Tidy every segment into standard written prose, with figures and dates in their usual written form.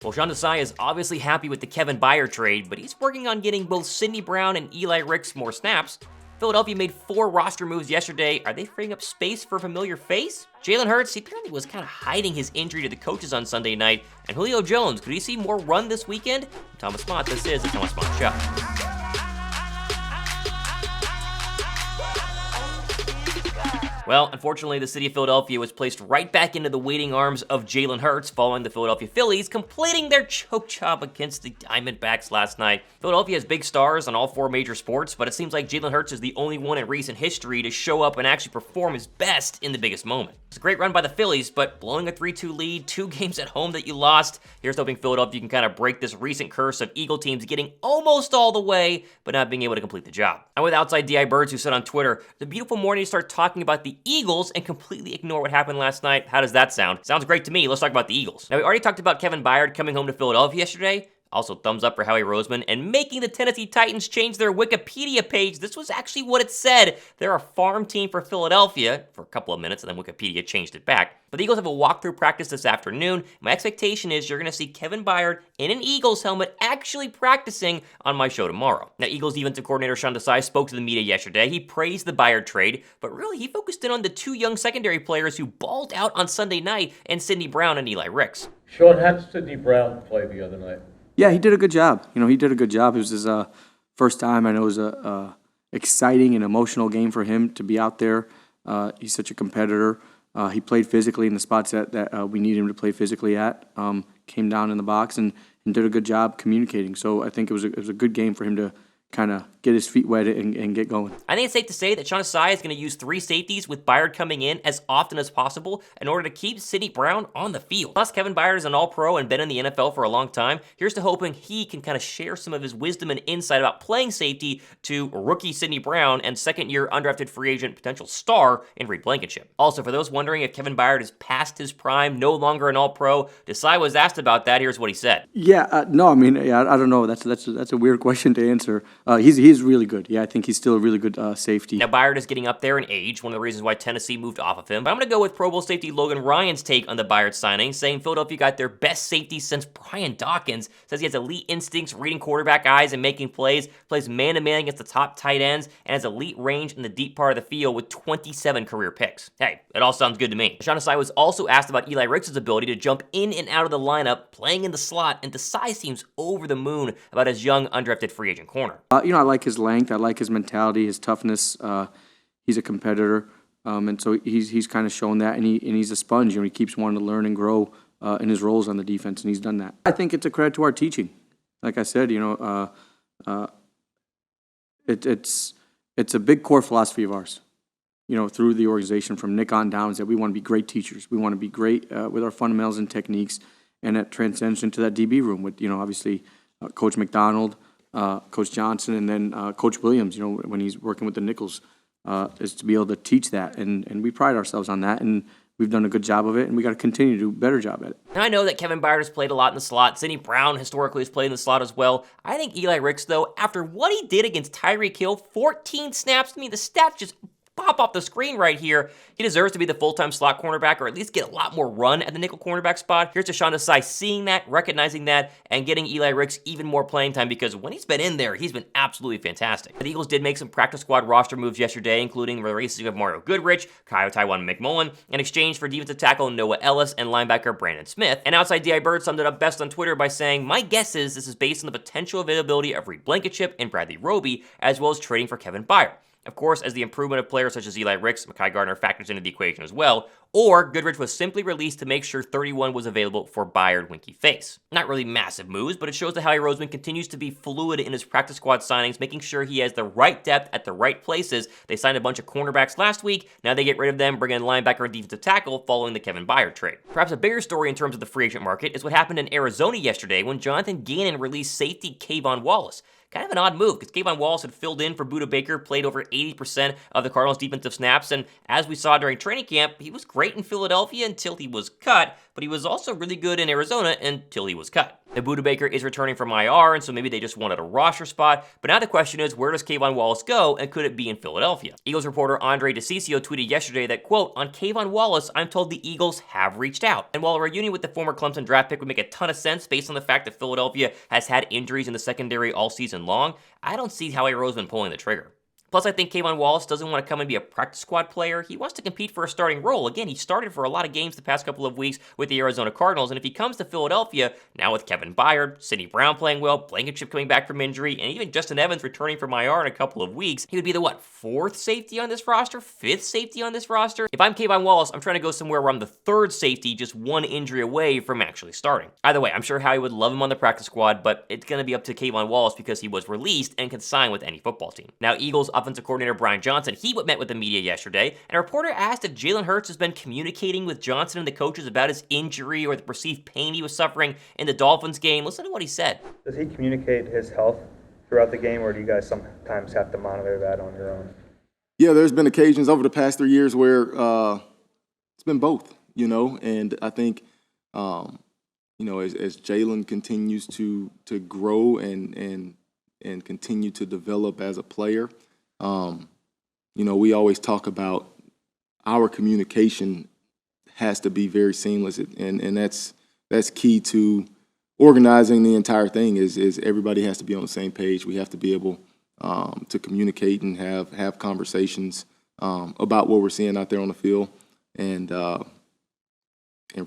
Well, Desai is obviously happy with the Kevin Byard trade, but he's working on getting both Sidney Brown and Eli Ricks more snaps. Philadelphia made 4 roster moves yesterday. Are they freeing up space for a familiar face? Jalen Hurts, he apparently was kind of hiding his injury to the coaches on Sunday night. And Julio Jones, could he see more run this weekend? I'm Thomas Mott, this is the Thomas Mott Show. Well, unfortunately, the city of Philadelphia was placed right back into the waiting arms of Jalen Hurts following the Philadelphia Phillies completing their choke job against the Diamondbacks last night. Philadelphia has big stars on all 4 major sports, but it seems like Jalen Hurts is the only one in recent history to show up and actually perform his best in the biggest moment. It's a great run by the Phillies, but blowing a 3-2 lead, 2 games at home that you lost, here's hoping Philadelphia can kind of break this recent curse of Eagle teams getting almost all the way, but not being able to complete the job. I'm with outside DI Birds, who said on Twitter, "The beautiful morning to start talking about the Eagles and completely ignore what happened last night. How does that sound?" Sounds great to me. Let's talk about the Eagles. Now, we already talked about Kevin Byard coming home to Philadelphia yesterday. Also, thumbs up for Howie Roseman and making the Tennessee Titans change their Wikipedia page. This was actually what it said. They're a farm team for Philadelphia for a couple of minutes, and then Wikipedia changed it back. But the Eagles have a walkthrough practice this afternoon. My expectation is you're going to see Kevin Byard in an Eagles helmet actually practicing on my show tomorrow. Now, Eagles defensive coordinator Desai spoke to the media yesterday. He praised the Byard trade, but really he focused in on the 2 young secondary players who balled out on Sunday night, and Sidney Brown and Eli Ricks. Sean, how did Sidney Brown play the other night? Yeah, he did a good job. He did a good job. It was his first time. I know it was a exciting and emotional game for him to be out there. He's such a competitor. He played physically in the spots that we need him to play physically at. Came down in the box and did a good job communicating. So I think it was a good game for him to kind of get his feet wet and get going. I think it's safe to say that Desai is going to use 3 safeties with Byard coming in as often as possible in order to keep Sidney Brown on the field. Plus, Kevin Byard is an all-pro and been in the NFL for a long time. Here's to hoping he can kind of share some of his wisdom and insight about playing safety to rookie Sidney Brown and second-year undrafted free agent potential star in Reed Blakenship. Also, for those wondering if Kevin Byard is past his prime, no longer an all-pro, Desai was asked about that. Here's what he said. No, I don't know. That's a weird question to answer. He's really good. Yeah, I think he's still a really good safety. Now, Byard is getting up there in age, one of the reasons why Tennessee moved off of him. But I'm going to go with Pro Bowl safety Logan Ryan's take on the Byard signing, saying Philadelphia got their best safety since Brian Dawkins. Says he has elite instincts, reading quarterback eyes and making plays, plays man-to-man against the top tight ends, and has elite range in the deep part of the field with 27 career picks. Hey, it all sounds good to me. Desai was also asked about Eli Ricks' ability to jump in and out of the lineup, playing in the slot, and Desai seems over the moon about his young undrafted free agent corner. I like his length. I like his mentality, his toughness. He's a competitor, and so he's kind of shown that. And he's a sponge. He keeps wanting to learn and grow in his roles on the defense, and he's done that. I think it's a credit to our teaching. Like I said, it's a big core philosophy of ours. Through the organization from Nick on down, is that we want to be great teachers. We want to be great with our fundamentals and techniques, and that transcends into that DB room with obviously Coach McDonald. Coach Johnson, and then Coach Williams, when he's working with the nickels, is to be able to teach that. And we pride ourselves on that, and we've done a good job of it, and we got to continue to do a better job at it. Now, I know that Kevin Byard has played a lot in the slot. Sidney Brown historically has played in the slot as well. I think Eli Ricks, though, after what he did against Tyreek Hill, 14 snaps, the stats just pop off the screen right here. He deserves to be the full-time slot cornerback, or at least get a lot more run at the nickel cornerback spot. Here's to Desai seeing that, recognizing that, and getting Eli Ricks even more playing time, because when he's been in there, he's been absolutely fantastic. The Eagles did make some practice squad roster moves yesterday, including the releasing of Mario Goodrich, Taiwan McMullen, in exchange for defensive tackle Noah Ellis and linebacker Brandon Smith. And outside DI Bird summed it up best on Twitter by saying, "My guess is this is based on the potential availability of Reed Blakenship and Bradley Roby, as well as trading for Kevin Byard. Of course, as the improvement of players such as Eli Ricks, Mekhi Gardner factors into the equation as well, or Goodrich was simply released to make sure 31 was available for Byard Winky Face." Not really massive moves, but it shows that Howie Roseman continues to be fluid in his practice squad signings, making sure he has the right depth at the right places. They signed a bunch of cornerbacks last week. Now they get rid of them, bring in linebacker and defensive tackle following the Kevin Byard trade. Perhaps a bigger story in terms of the free agent market is what happened in Arizona yesterday when Jonathan Gannon released safety K'Von Wallace. Kind of an odd move, because K'Von Wallace had filled in for Budda Baker, played over 80% of the Cardinals' defensive snaps, and as we saw during training camp, he was great in Philadelphia until he was cut, but he was also really good in Arizona until he was cut. The Buda Baker is returning from IR, and so maybe they just wanted a roster spot. But now the question is, where does K'Von Wallace go, and could it be in Philadelphia? Eagles reporter Andre DeCiccio tweeted yesterday that, quote, "On K'Von Wallace, I'm told the Eagles have reached out." And while a reunion with the former Clemson draft pick would make a ton of sense based on the fact that Philadelphia has had injuries in the secondary all season long, I don't see Howie Roseman pulling the trigger. Plus, I think K'Von Wallace doesn't want to come and be a practice squad player. He wants to compete for a starting role. Again, he started for a lot of games the past couple of weeks with the Arizona Cardinals, and if he comes to Philadelphia, now with Kevin Byard, Sidney Brown playing well, Blakenship coming back from injury, and even Justin Evans returning from IR in a couple of weeks, he would be the, fourth safety on this roster? Fifth safety on this roster? If I'm K'Von Wallace, I'm trying to go somewhere where I'm the third safety, just one injury away from actually starting. Either way, I'm sure Howie would love him on the practice squad, but it's going to be up to K'Von Wallace because he was released and can sign with any football team. Now, Eagles offensive coordinator Brian Johnson, he met with the media yesterday, and a reporter asked if Jalen Hurts has been communicating with Johnson and the coaches about his injury or the perceived pain he was suffering in the Dolphins game. Listen to what he said. Does he communicate his health throughout the game, or do you guys sometimes have to monitor that on your own? Yeah, there's been occasions over the past 3 years where it's been both, and I think, as Jalen continues to grow and continue to develop as a player, we always talk about our communication has to be very seamless, and that's key to organizing the entire thing. Is everybody has to be on the same page. We have to be able to communicate and have conversations about what we're seeing out there on the field, and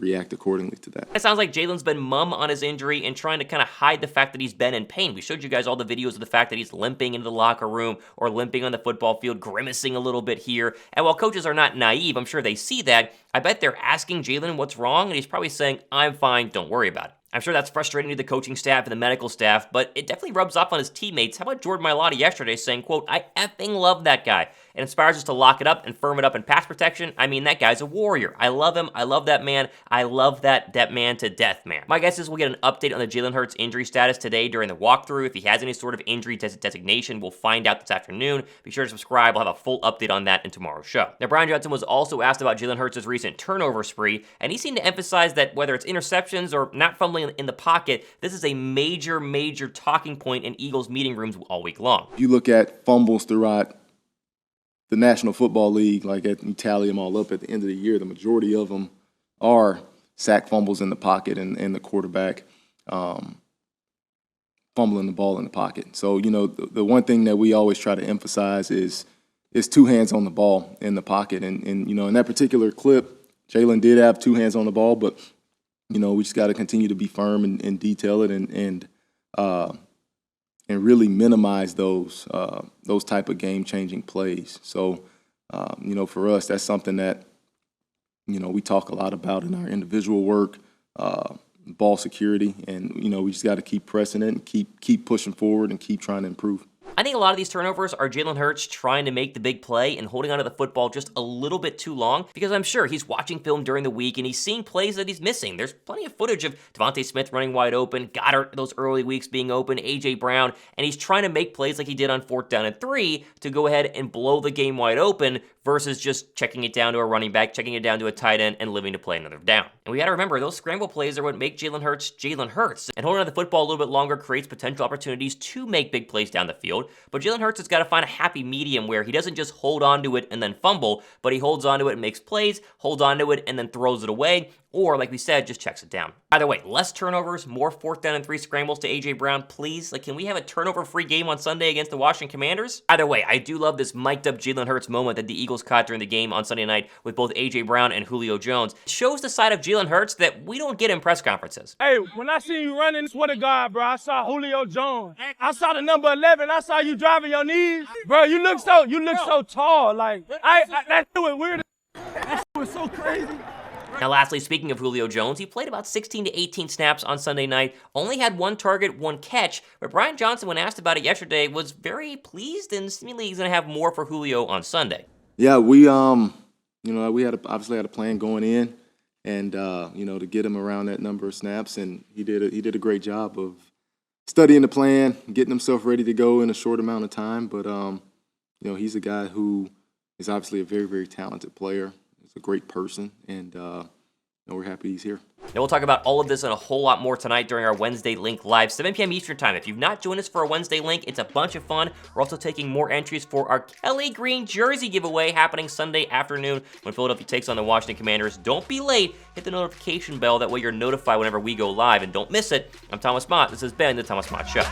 react accordingly to that. It sounds like Jalen's been mum on his injury and trying to kind of hide the fact that he's been in pain. We showed you guys all the videos of the fact that he's limping into the locker room or limping on the football field, grimacing a little bit here. And while coaches are not naive, I'm sure they see that. I bet they're asking Jalen what's wrong, and he's probably saying, "I'm fine, don't worry about it." I'm sure that's frustrating to the coaching staff and the medical staff, but it definitely rubs off on his teammates. How about Jordan Mailata yesterday saying, quote, "I effing love that guy. It inspires us to lock it up and firm it up in pass protection. I mean, that guy's a warrior. I love him. I love that man. I love that man to death, man." My guess is we'll get an update on the Jalen Hurts injury status today during the walkthrough. If he has any sort of injury designation, we'll find out this afternoon. Be sure to subscribe. We'll have a full update on that in tomorrow's show. Now, Brian Johnson was also asked about Jalen Hurts' recent turnover spree, and he seemed to emphasize that whether it's interceptions or not fumbling in the pocket, this is a major, major talking point in Eagles meeting rooms all week long. If you look at fumbles throughout the National Football League, you tally them all up at the end of the year, the majority of them are sack fumbles in the pocket and the quarterback fumbling the ball in the pocket. So, the one thing that we always try to emphasize is two hands on the ball in the pocket. And in that particular clip, Jalen did have two hands on the ball, but we just got to continue to be firm and detail it and really minimize those type of game-changing plays. So, for us, that's something that, we talk a lot about in our individual work, ball security, and, we just got to keep pressing it and keep pushing forward and keep trying to improve. I think a lot of these turnovers are Jalen Hurts trying to make the big play and holding onto the football just a little bit too long, because I'm sure he's watching film during the week and he's seeing plays that he's missing. There's plenty of footage of Devontae Smith running wide open, Goddard those early weeks being open, A.J. Brown, and he's trying to make plays like he did on 4th down and 3 to go ahead and blow the game wide open versus just checking it down to a running back, checking it down to a tight end, and living to play another down. And we got to remember, those scramble plays are what make Jalen Hurts. And holding on the football a little bit longer creates potential opportunities to make big plays down the field. But Jalen Hurts has got to find a happy medium where he doesn't just hold on to it and then fumble, but he holds on to it and makes plays, holds on to it and then throws it away, or, like we said, just checks it down. Either way, less turnovers, more 4th down and 3 scrambles to A.J. Brown, please. Can we have a turnover-free game on Sunday against the Washington Commanders? Either way, I do love this mic'd-up Jalen Hurts moment that the Eagles caught during the game on Sunday night with both A.J. Brown and Julio Jones. It shows the side of Jalen Hurts that we don't get in press conferences. Hey, when I see you running, swear to God, bro, I saw Julio Jones. I saw the number 11. I saw you driving your knees. Bro, you look so tall. That shit was weird. That shit was so crazy. Now, lastly, speaking of Julio Jones, he played about 16 to 18 snaps on Sunday night, only had 1 target, 1 catch, but Brian Johnson, when asked about it yesterday, was very pleased and seemingly he's going to have more for Julio on Sunday. Yeah, we obviously had a plan going in, and to get him around that number of snaps, and he did a great job of studying the plan, getting himself ready to go in a short amount of time. But he's a guy who is obviously a very, very talented player. He's a great person, and we're happy he's here. Now we'll talk about all of this and a whole lot more tonight during our Wednesday Link Live, 7 p.m. Eastern Time. If you've not joined us for a Wednesday Link, it's a bunch of fun. We're also taking more entries for our Kelly Green jersey giveaway happening Sunday afternoon when Philadelphia takes on the Washington Commanders. Don't be late. Hit the notification bell. That way you're notified whenever we go live, and don't miss it. I'm Thomas Mott. This has been The Thomas Mott Show.